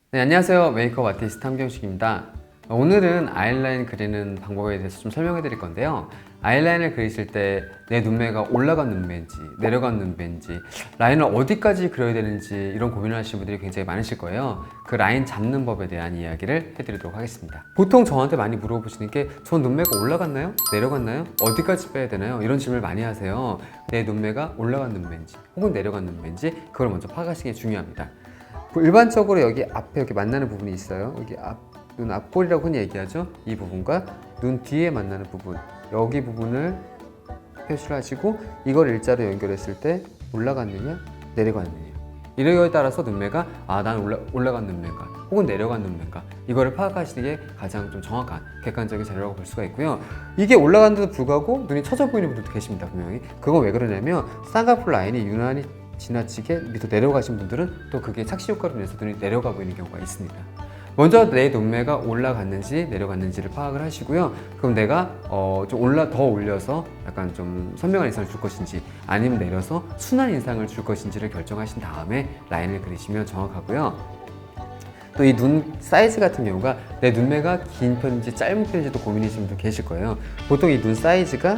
네, 안녕하세요. 메이크업 아티스트 함경식입니다. 오늘은 아이라인 그리는 방법에 대해서 좀 설명해 드릴 건데요. 아이라인을 그리실 때 내 눈매가 올라간 눈매인지 내려간 눈매인지 라인을 어디까지 그려야 되는지 이런 고민을 하시는 분들이 굉장히 많으실 거예요. 그 라인 잡는 법에 대한 이야기를 해드리도록 하겠습니다. 보통 저한테 많이 물어보시는 게 전 눈매가 올라갔나요? 내려갔나요? 어디까지 빼야 되나요? 이런 질문을 많이 하세요. 내 눈매가 올라간 눈매인지 혹은 내려간 눈매인지 그걸 먼저 파악하시는 게 중요합니다. 일반적으로 여기 앞에 이렇게 만나는 부분이 있어요. 여기 눈 앞볼이라고 흔히 얘기하죠. 이 부분과 눈 뒤에 만나는 부분, 여기 부분을 표시를 하시고 이걸 일자로 연결했을 때 올라갔느냐 내려갔느냐 이거에 따라서 눈매가 난 올라간 눈매인가 혹은 내려간 눈매인가 이거를 파악하시는 게 가장 좀 정확한 객관적인 자료라고 볼 수가 있고요. 이게 올라간데도 불구하고 눈이 처져 보이는 분들도 계십니다. 분명히 그건 왜 그러냐면 쌍꺼풀 라인이 유난히 지나치게 밑으로 내려가신 분들은 또 그게 착시 효과로 인해서 눈이 내려가 보이는 경우가 있습니다. 먼저 내 눈매가 올라갔는지 내려갔는지를 파악을 하시고요. 그럼 내가 좀 더 올려서 약간 좀 선명한 인상을 줄 것인지 아니면 내려서 순한 인상을 줄 것인지를 결정하신 다음에 라인을 그리시면 정확하고요. 또 이 눈 사이즈 같은 경우가 내 눈매가 긴 편인지 짧은 편인지도 고민이신 분들 계실 거예요. 보통 이 눈 사이즈가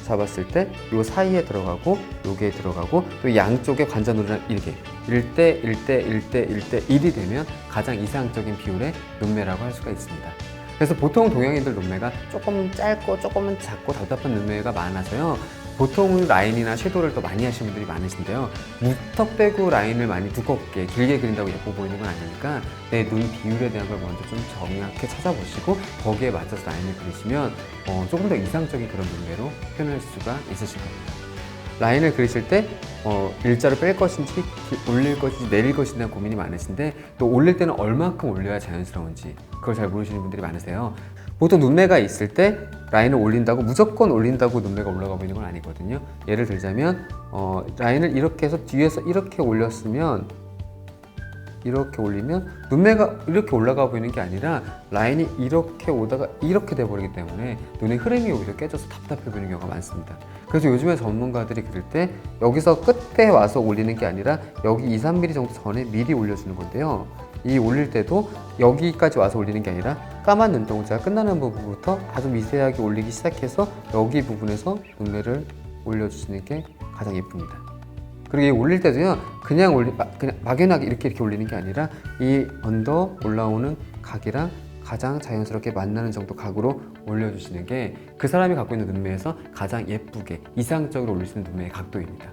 잡았을 때 이 사이에 들어가고 여기에 들어가고 또 양쪽에 관자놀이랑 이렇게 1대 1대 1대 1대 1이 되면 가장 이상적인 비율의 눈매라고 할 수가 있습니다. 그래서 보통 동양인들 눈매가 조금 짧고 조금은 작고 답답한 눈매가 많아서요. 보통 라인이나 섀도우를 더 많이 하시는 분들이 많으신데요. 무턱대고 라인을 많이 두껍게 길게 그린다고 예뻐 보이는 건 아니니까 내 눈 비율에 대한 걸 먼저 좀 정확하게 찾아보시고 거기에 맞춰서 라인을 그리시면 조금 더 이상적인 그런 눈매로 표현할 수가 있으실 겁니다. 라인을 그리실 때 일자로 뺄 것인지 올릴 것인지 내릴 것인지 대한 고민이 많으신데 또 올릴 때는 얼만큼 올려야 자연스러운지 그걸 잘 모르시는 분들이 많으세요. 보통 눈매가 있을 때 라인을 올린다고 무조건 올린다고 눈매가 올라가 보이는 건 아니거든요. 예를 들자면 라인을 이렇게 해서 뒤에서 이렇게 올렸으면 이렇게 올리면 눈매가 이렇게 올라가 보이는 게 아니라 라인이 이렇게 오다가 이렇게 돼버리기 때문에 눈의 흐름이 오히려 깨져서 답답해 보이는 경우가 많습니다. 그래서 요즘에 전문가들이 그릴 때 여기서 끝에 와서 올리는 게 아니라 여기 2-3mm 정도 전에 미리 올려주는 건데요. 이 올릴 때도 여기까지 와서 올리는 게 아니라 까만 눈동자가 끝나는 부분부터 아주 미세하게 올리기 시작해서 여기 부분에서 눈매를 올려주시는 게 가장 예쁩니다. 그리고 이 올릴 때도요, 그냥 막연하게 이렇게 올리는 게 아니라 이 언더 올라오는 각이랑 가장 자연스럽게 만나는 정도 각으로 올려주시는 게 그 사람이 갖고 있는 눈매에서 가장 예쁘게 이상적으로 올릴 수 있는 눈매의 각도입니다.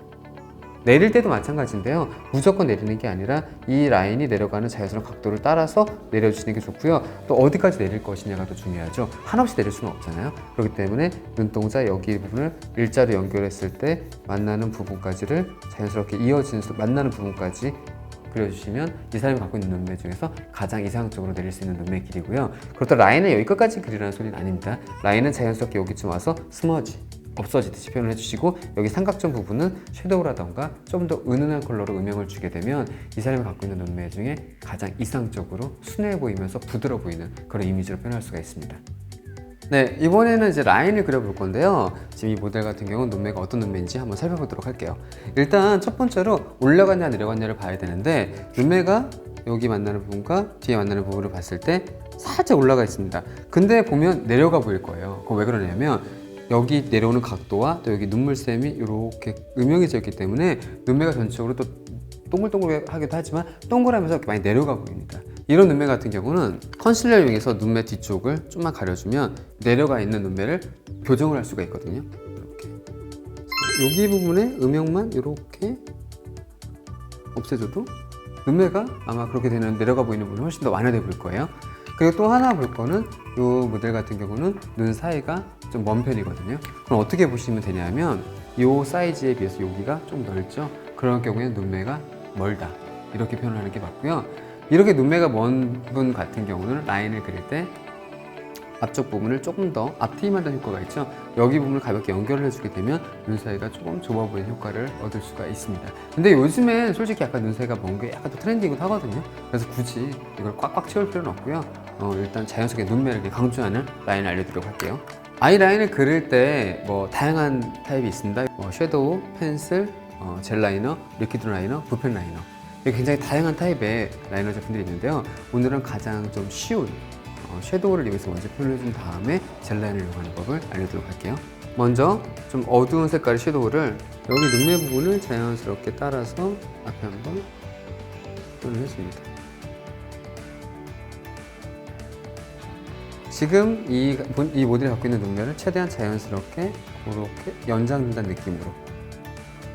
내릴 때도 마찬가지인데요. 무조건 내리는 게 아니라 이 라인이 내려가는 자연스러운 각도를 따라서 내려주시는 게 좋고요. 또 어디까지 내릴 것이냐가 더 중요하죠. 한없이 내릴 수는 없잖아요. 그렇기 때문에 눈동자 여기 부분을 일자로 연결했을 때 만나는 부분까지를 자연스럽게 이어지는 만나는 부분까지 그려주시면 이 사람이 갖고 있는 눈매 중에서 가장 이상적으로 내릴 수 있는 눈매 길이고요. 그렇다고 라인을 여기 끝까지 그리라는 소리는 아닙니다. 라인은 자연스럽게 여기쯤 와서 스머지 없어지듯이 표현을 해주시고 여기 삼각존 부분은 섀도우라던가 좀 더 은은한 컬러로 음영을 주게 되면 이 사람이 갖고 있는 눈매 중에 가장 이상적으로 순해 보이면서 부드러워 보이는 그런 이미지로 표현할 수가 있습니다. 네, 이번에는 이제 라인을 그려볼 건데요. 지금 이 모델 같은 경우는 눈매가 어떤 눈매인지 한번 살펴보도록 할게요. 일단 첫 번째로 올라갔냐 내려갔냐를 봐야 되는데 눈매가 여기 만나는 부분과 뒤에 만나는 부분을 봤을 때 살짝 올라가 있습니다. 근데 보면 내려가 보일 거예요. 그거 왜 그러냐면 여기 내려오는 각도와 또 여기 눈물샘이 이렇게 음영해져 있기 때문에 눈매가 전체적으로 또 동글동글하기도 하지만 동그라면서 이렇게 많이 내려가 보입니다. 이런 눈매 같은 경우는 컨실러를 이용해서 눈매 뒤쪽을 좀만 가려주면 내려가 있는 눈매를 교정을 할 수가 있거든요. 이렇게 여기 부분에 음영만 이렇게 없애줘도 눈매가 아마 그렇게 되는 내려가 보이는 부분이 훨씬 더 완화돼 보일 거예요. 그리고 또 하나 볼 거는 이 모델 같은 경우는 눈 사이가 좀 먼 편이거든요. 그럼 어떻게 보시면 되냐면 이 사이즈에 비해서 여기가 좀 넓죠. 그런 경우에는 눈매가 멀다 이렇게 표현하는 게 맞고요. 이렇게 눈매가 먼 분 같은 경우는 라인을 그릴 때 앞쪽 부분을 조금 더 앞트임하는 효과가 있죠. 여기 부분을 가볍게 연결을 해주게 되면 눈 사이가 조금 좁아 보이는 효과를 얻을 수가 있습니다. 근데 요즘엔 솔직히 약간 눈 사이가 먼 게 약간 더 트렌디이기도 하거든요. 그래서 굳이 이걸 꽉꽉 채울 필요는 없고요. 일단 자연스럽게 눈매를 강조하는 라인을 알려드리도록 할게요. 아이라인을 그릴 때 뭐 다양한 타입이 있습니다. 섀도우, 펜슬, 젤 라이너, 리퀴드 라이너, 붓펜 라이너 굉장히 다양한 타입의 라이너 제품들이 있는데요. 오늘은 가장 좀 쉬운 섀도우를 이용해서 먼저 표현을 해준 다음에 젤 라인을 이용하는 법을 알려드리도록 할게요. 먼저 좀 어두운 색깔의 섀도우를 여기 눈매 부분을 자연스럽게 따라서 앞에 한번 표현을 해줍니다. 지금 이 모델이 갖고 있는 눈매를 최대한 자연스럽게 그렇게 연장된다는 느낌으로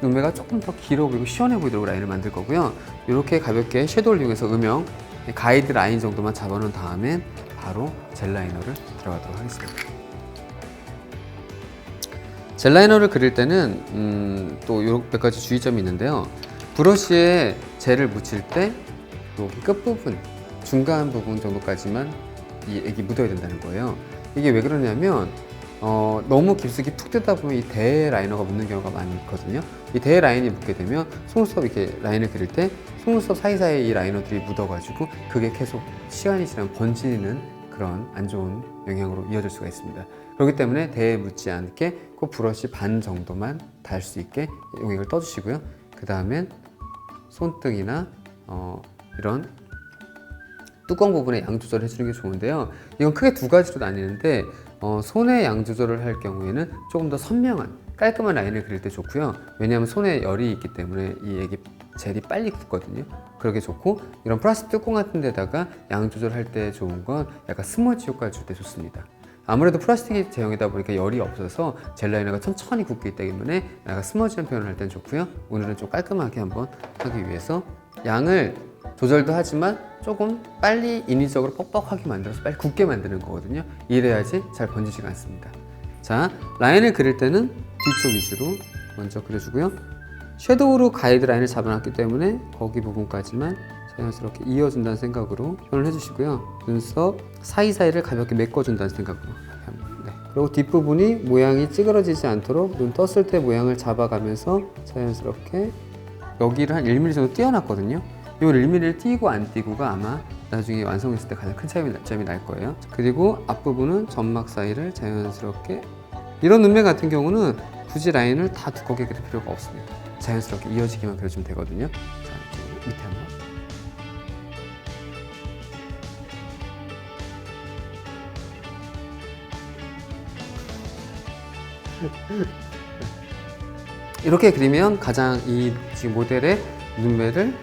눈매가 조금 더 길어 보이고 시원해 보이도록 라인을 만들 거고요. 이렇게 가볍게 섀도우를 이용해서 음영, 가이드 라인 정도만 잡아놓은 다음에 바로 젤 라이너를 들어가도록 하겠습니다. 젤 라이너를 그릴 때는 또 몇 가지 주의점이 있는데요. 브러쉬에 젤을 묻힐 때 여기 끝부분, 중간 부분 정도까지만 이 액이 묻어야 된다는 거예요. 이게 왜 그러냐면 너무 깊숙이 푹 뜨다 보면 이 대 라이너가 묻는 경우가 많거든요. 이 대 라인이 묻게 되면 속눈썹 이렇게 라인을 그릴 때 속눈썹 사이사이에 이 라이너들이 묻어가지고 그게 계속 시간이 지나면 번지는 그런 안 좋은 영향으로 이어질 수가 있습니다. 그렇기 때문에 대에 묻지 않게 꼭 브러쉬 반 정도만 닿을 수 있게 용액을 떠주시고요. 그 다음엔 손등이나 이런 뚜껑 부분에 양 조절을 해주는 게 좋은데요. 이건 크게 두 가지로 나뉘는데 손의 양 조절을 할 경우에는 조금 더 선명한 깔끔한 라인을 그릴 때 좋고요. 왜냐하면 손에 열이 있기 때문에 이 액이 젤이 빨리 굳거든요. 그러게 좋고, 이런 플라스틱 뚜껑 같은 데다가 양 조절할 때 좋은 건 약간 스머지 효과를 줄 때 좋습니다. 아무래도 플라스틱 제형이다 보니까 열이 없어서 젤 라이너가 천천히 굳기 때문에 약간 스머지한 표현을 할 땐 좋고요. 오늘은 좀 깔끔하게 한번 하기 위해서 양을 조절도 하지만 조금 빨리 인위적으로 뻑뻑하게 만들어서 빨리 굳게 만드는 거거든요. 이래야지 잘 번지지가 않습니다. 자, 라인을 그릴 때는 뒤쪽 위주로 먼저 그려주고요. 섀도우로 가이드 라인을 잡아놨기 때문에 거기 부분까지만 자연스럽게 이어준다는 생각으로 표현을 해주시고요. 눈썹 사이사이를 가볍게 메꿔준다는 생각으로. 네. 그리고 뒷부분이 모양이 찌그러지지 않도록 눈 떴을 때 모양을 잡아가면서 자연스럽게 여기를 한 1mm 정도 띄어놨거든요. 이 1mm를 띄고 안 띄고가 아마 나중에 완성했을 때 가장 큰 차이점이 날 거예요. 그리고 앞부분은 점막 사이를 자연스럽게, 이런 눈매 같은 경우는 굳이 라인을 다 두껍게 그릴 필요가 없습니다. 자연스럽게 이어지기만 그려주면 되거든요. 자, 밑에 한번. 이렇게 그리면 가장 이 지금 모델의 눈매를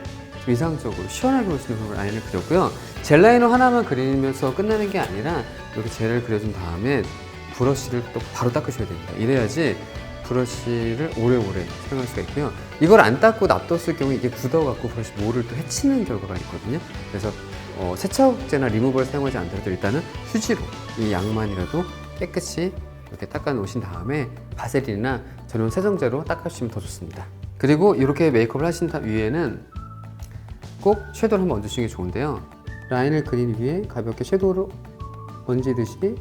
이상적으로 시원하게 볼 수 있는 그런 라인을 그렸고요. 젤 라이너 하나만 그리면서 끝나는 게 아니라 이렇게 젤을 그려준 다음에 브러쉬를 또 바로 닦으셔야 됩니다. 이래야지 브러쉬를 오래오래 사용할 수가 있고요. 이걸 안 닦고 놔뒀을 경우 이게 굳어갖고 브러쉬 모를 또 해치는 결과가 있거든요. 그래서 세척제나 리무버를 사용하지 않더라도 일단은 휴지로 이 양만이라도 깨끗이 이렇게 닦아 놓으신 다음에 바세린이나 전용 세정제로 닦아주시면 더 좋습니다. 그리고 이렇게 메이크업을 하신 위에는 꼭 섀도우를 한번 얹으시는 게 좋은데요. 라인을 그린 위에 가볍게 섀도우를 얹듯이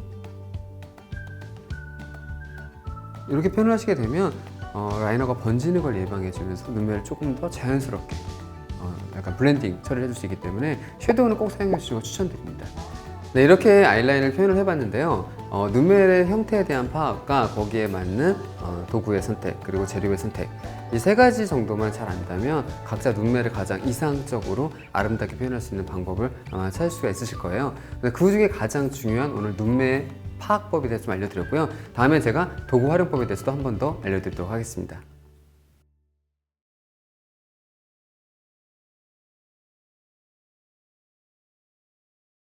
이렇게 표현을 하시게 되면 라이너가 번지는 걸 예방해주면서 눈매를 조금 더 자연스럽게 약간 블렌딩 처리를 해줄 수 있기 때문에 섀도우는 꼭 사용해 주시는 걸 추천드립니다. 네, 이렇게 아이라인을 표현을 해봤는데요. 눈매의 형태에 대한 파악과 거기에 맞는 도구의 선택, 그리고 재료의 선택, 이 세 가지 정도만 잘 안다면 각자 눈매를 가장 이상적으로 아름답게 표현할 수 있는 방법을 아마 찾을 수가 있으실 거예요. 그 중에 가장 중요한 오늘 눈매 파악법에 대해서 좀 알려드렸고요. 다음에 제가 도구 활용법에 대해서도 한 번 더 알려드리도록 하겠습니다.